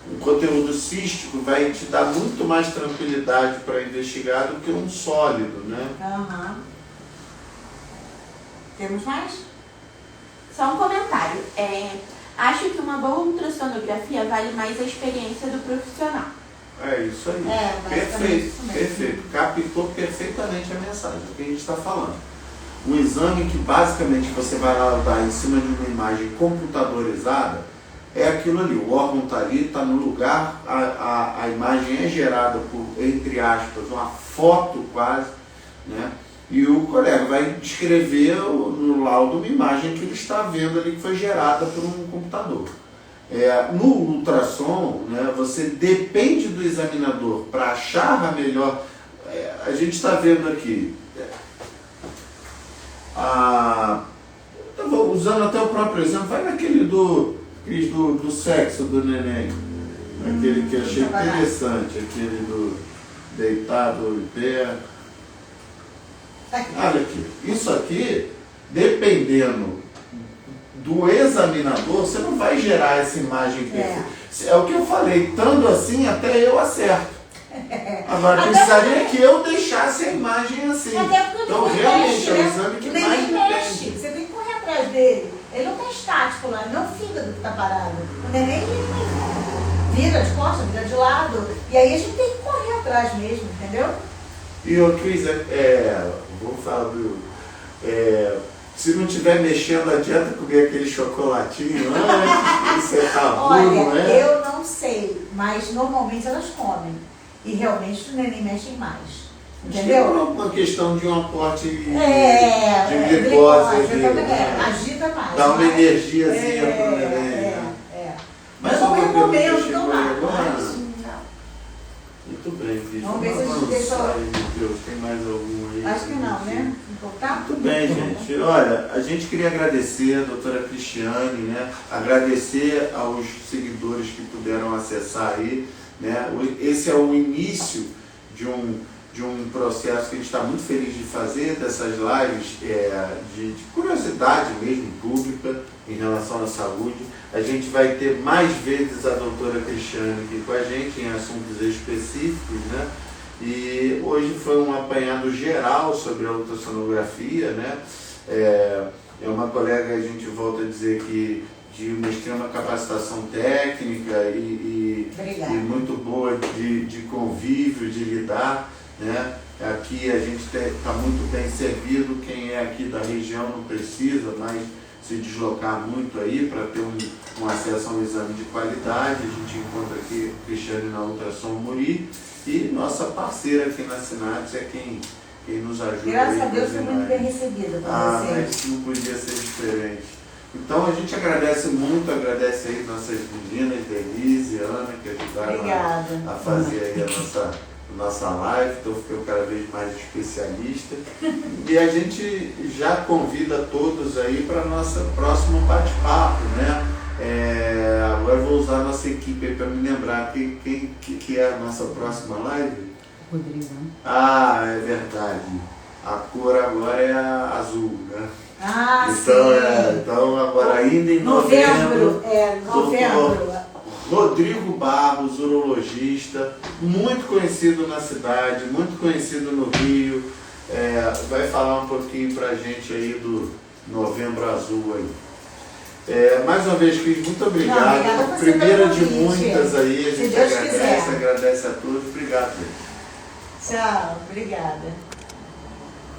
Um conteúdo cístico vai te dar muito mais tranquilidade para investigar do que um sólido, né? Temos mais? Só um comentário. Acho que uma boa ultrassonografia vale mais a experiência do profissional. É isso aí. Perfeito. Captou perfeitamente a mensagem, o que a gente está falando. Um exame que basicamente você vai lá dar em cima de uma imagem computadorizada, é aquilo ali, o órgão está ali, está no lugar, a imagem é gerada por, entre aspas, uma foto quase, né? E o colega vai descrever no laudo uma imagem que ele está vendo ali que foi gerada por um computador. No ultrassom, né, você depende do examinador para achar a melhor. A gente está vendo aqui, usando até o próprio exemplo, vai naquele do sexo do neném, aquele que achei interessante, aquele do deitado em pé. Olha aqui, isso aqui, dependendo do examinador, você não vai gerar essa imagem perfeita. É o que eu falei, estando assim até eu acerto. Agora precisaria que eu deixasse deixasse a imagem assim. Até porque Então, ele realmente, mexe, é o né? exame que Ele mais nem mexe. depende. Você tem que correr atrás dele. Ele não está estático lá, não é o fígado que está parado. O neném vira de costas, vira de lado. E aí a gente tem que correr atrás mesmo, entendeu? E o Cris, vou falar se não estiver mexendo, adianta comer aquele chocolatinho antes, isso é tabu, Olha, não é? eu não sei, mas normalmente elas comem. E realmente o neném mexe mais. Entendeu? Acho que é uma questão de um aporte de glicose, glicose, agita mais. dá uma mas- energiazinha pro neném. Mas Eu não alguma recomendo pergunta chegou tomar, aí agora? Mas não. Muito bem, Cris. Vamos ver se a gente deixou. Ai, meu Deus, tem mais algum aí? Acho que não, né? Voltar? Muito bem, gente. Olha, a gente queria agradecer a doutora Cristiane, né? Agradecer aos seguidores que puderam acessar aí, né? Esse é o início de um processo que a gente está muito feliz de fazer, dessas lives de curiosidade mesmo, pública, em relação à saúde. A gente vai ter mais vezes a doutora Cristiane aqui com a gente em assuntos específicos, né? E hoje foi um apanhado geral sobre a ultrassonografia, né? É uma colega, a gente volta a dizer que de uma extrema capacitação técnica e muito boa de convívio, de lidar, né? Aqui a gente está muito bem servido, quem é aqui da região não precisa mais se deslocar muito aí para ter um acesso a um exame de qualidade. A gente encontra aqui o Cristiane na Ultrassom Muri e nossa parceira aqui na Sinates é quem nos ajuda. Graças a Deus foi muito bem recebida por você. Mas isso não podia ser diferente. Então a gente agradece muito, agradece aí nossas meninas, Denise e Ana, que ajudaram a fazer aí a nossa live, então ficou cada vez mais especialista. E a gente já convida todos aí para nosso próximo bate-papo, né? Agora eu vou usar a nossa equipe aí para me lembrar quem é a nossa próxima live. Rodrigo. Ah, é verdade. A cor agora é a azul, né? Ah, então, sim. Então agora ainda em novembro. Novembro. Rodrigo Barros, urologista, muito conhecido na cidade, muito conhecido no Rio, vai falar um pouquinho pra gente aí do Novembro Azul aí. Mais uma vez, Cris, muito obrigado. Primeira de muitas aí, a gente agradece a todos. Obrigado. Tchau, obrigada.